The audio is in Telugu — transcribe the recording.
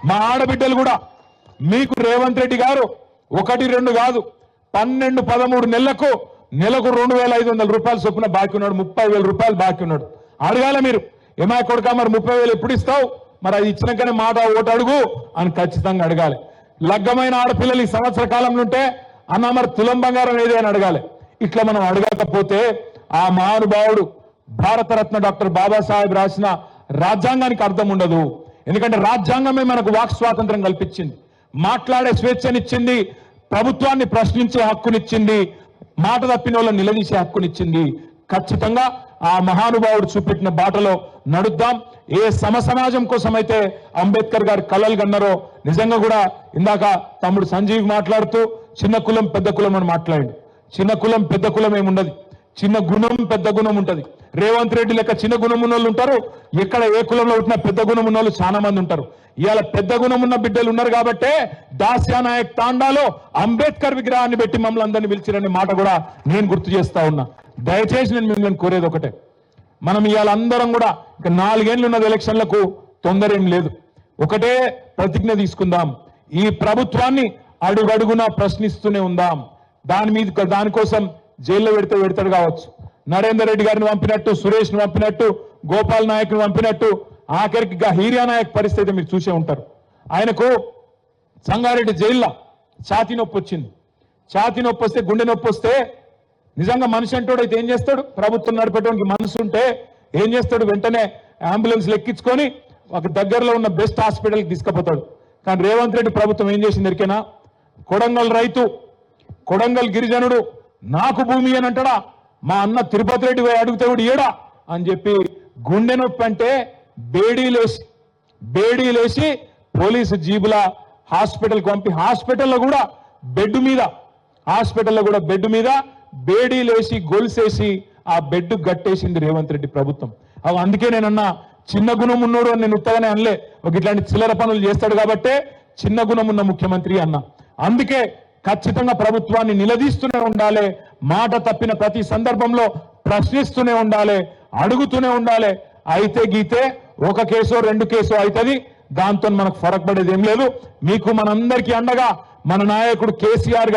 మా ఆడబిడ్డలు కూడా మీకు రేవంత్ రెడ్డి గారు 1-2 కాదు 12-13 నెలలకు 2,500 రూపాయలు చొప్పున బాకీ ఉన్నాడు. 30,000 రూపాయలు బాకీ ఉన్నాడు. అడగాల మీరు ఏమై కొడుకా మరి 30,000 ఎప్పుడు ఇస్తావు, మరి అది ఇచ్చినాకనే మాట ఓటు అడుగు అని ఖచ్చితంగా అడగాలి. లగ్గమైన ఆడపిల్లలు ఈ సంవత్సర కాలంలో ఉంటే అన్న మరి తులం బంగారం ఏది అని అడగాలి. ఇట్లా మనం అడగకపోతే ఆ మహానుభావుడు భారతరత్న డాక్టర్ బాబాసాహెబ్ రాసిన రాజ్యాంగానికి అర్థం ఉండదు. ఎందుకంటే రాజ్యాంగమే మనకు వాక్ స్వాతంత్రం కల్పించింది, మాట్లాడే స్వేచ్ఛనిచ్చింది, ప్రభుత్వాన్ని ప్రశ్నించే హక్కునిచ్చింది, మాట తప్పిన వాళ్ళని నిలదీసే హక్కునిచ్చింది. ఖచ్చితంగా ఆ మహానుభావుడు చూపెట్టిన బాటలో నడుద్దాం. ఏ సమాజం కోసం అయితే అంబేద్కర్ గారు కలలు కన్నారో నిజంగా కూడా ఇందాక తమ్ముడు సంజీవ్ మాట్లాడుతూ చిన్న కులం పెద్ద కులం అని మాట్లాడిండు. చిన్న కులం పెద్ద కులం ఏముండదు, చిన్న గుణం పెద్ద గుణం ఉంటది. రేవంత్ రెడ్డి లెక్క చిన్న గుణం ఉన్న వాళ్ళు ఉంటారు, ఎక్కడ ఏ కులంలో ఉంటున్నా పెద్ద గుణం ఉన్న వాళ్ళు చాలా మంది ఉంటారు. ఇవాళ పెద్ద గుణం ఉన్న బిడ్డలు ఉన్నారు కాబట్టే దాస్యానాయక్ తాండాలో అంబేద్కర్ విగ్రహాన్ని పెట్టి మమ్మల్ని అందరినీ పిలిచిరనే మాట కూడా నేను గుర్తు చేస్తా ఉన్నా. దయచేసి నేను మిమ్మల్ని కోరేది ఒకటే, మనం ఇవాళ అందరం కూడా ఇక 4 ఏళ్ళు ఉన్నది ఎలక్షన్లకు, తొందర ఏం లేదు. ఒకటే ప్రతిజ్ఞ తీసుకుందాం, ఈ ప్రభుత్వాన్ని అడుగడుగునా ప్రశ్నిస్తూనే ఉందాం. దానికోసం జైల్లో పెడతాడు కావచ్చు, నరేందర్ రెడ్డి గారిని పంపినట్టు, సురేష్ని పంపినట్టు, గోపాల్ నాయక్ని పంపినట్టు, ఆఖరికి హీరియా నాయక్ పరిస్థితి మీరు చూసే ఉంటారు. ఆయనకు సంగారెడ్డి జైల్లో ఛాతీ నొప్పి వచ్చింది. ఛాతీ నొప్పి వస్తే, గుండె నొప్పి వస్తే నిజంగా మనిషి అంటాడు అయితే ఏం చేస్తాడు, ప్రభుత్వం నడిపేటువంటి మనసు ఉంటే ఏం చేస్తాడు, వెంటనే అంబులెన్స్ ఎక్కించుకొని ఒక దగ్గరలో ఉన్న బెస్ట్ హాస్పిటల్కి తీసుకుపోతాడు. కానీ రేవంత్ రెడ్డి ప్రభుత్వం ఏం చేసింది ఎరికేనా, కొడంగల్ రైతు, కొడంగల్ గిరిజనుడు నాకు భూమి అని అంటాడా, మా అన్న తిరుపతి రెడ్డి పోయి అడిగితే కూడా ఏడా అని చెప్పి గుండె నొప్పి అంటే బేడీలేసి పోలీసు జీబుల హాస్పిటల్కి పంపి హాస్పిటల్లో కూడా బెడ్ మీద బేడీలేసి గొలుసేసి ఆ బెడ్ గట్టేసింది రేవంత్ రెడ్డి ప్రభుత్వం. అందుకే నేనన్నా చిన్న గుణం ఉన్నోడు అని నేను ఉత్తగానే అనలే, ఒక ఇట్లాంటి చిల్లర పనులు చేస్తాడు కాబట్టే చిన్న గుణం ఉన్న ముఖ్యమంత్రి అన్న. అందుకే ఖచ్చితంగా ప్రభుత్వాన్ని నిలదీస్తూనే ఉండాలి, మాట తప్పిన ప్రతి సందర్భంలో ప్రశ్నిస్తూనే ఉండాలి, అడుగుతూనే ఉండాలి. అయితే గీతే 1 కేసో 2 కేసో అవుతుంది, దాంతో మనకు ఫరక్ పడేది ఏం లేదు. మీకు మనందరికీ అండగా మన నాయకుడు కేసీఆర్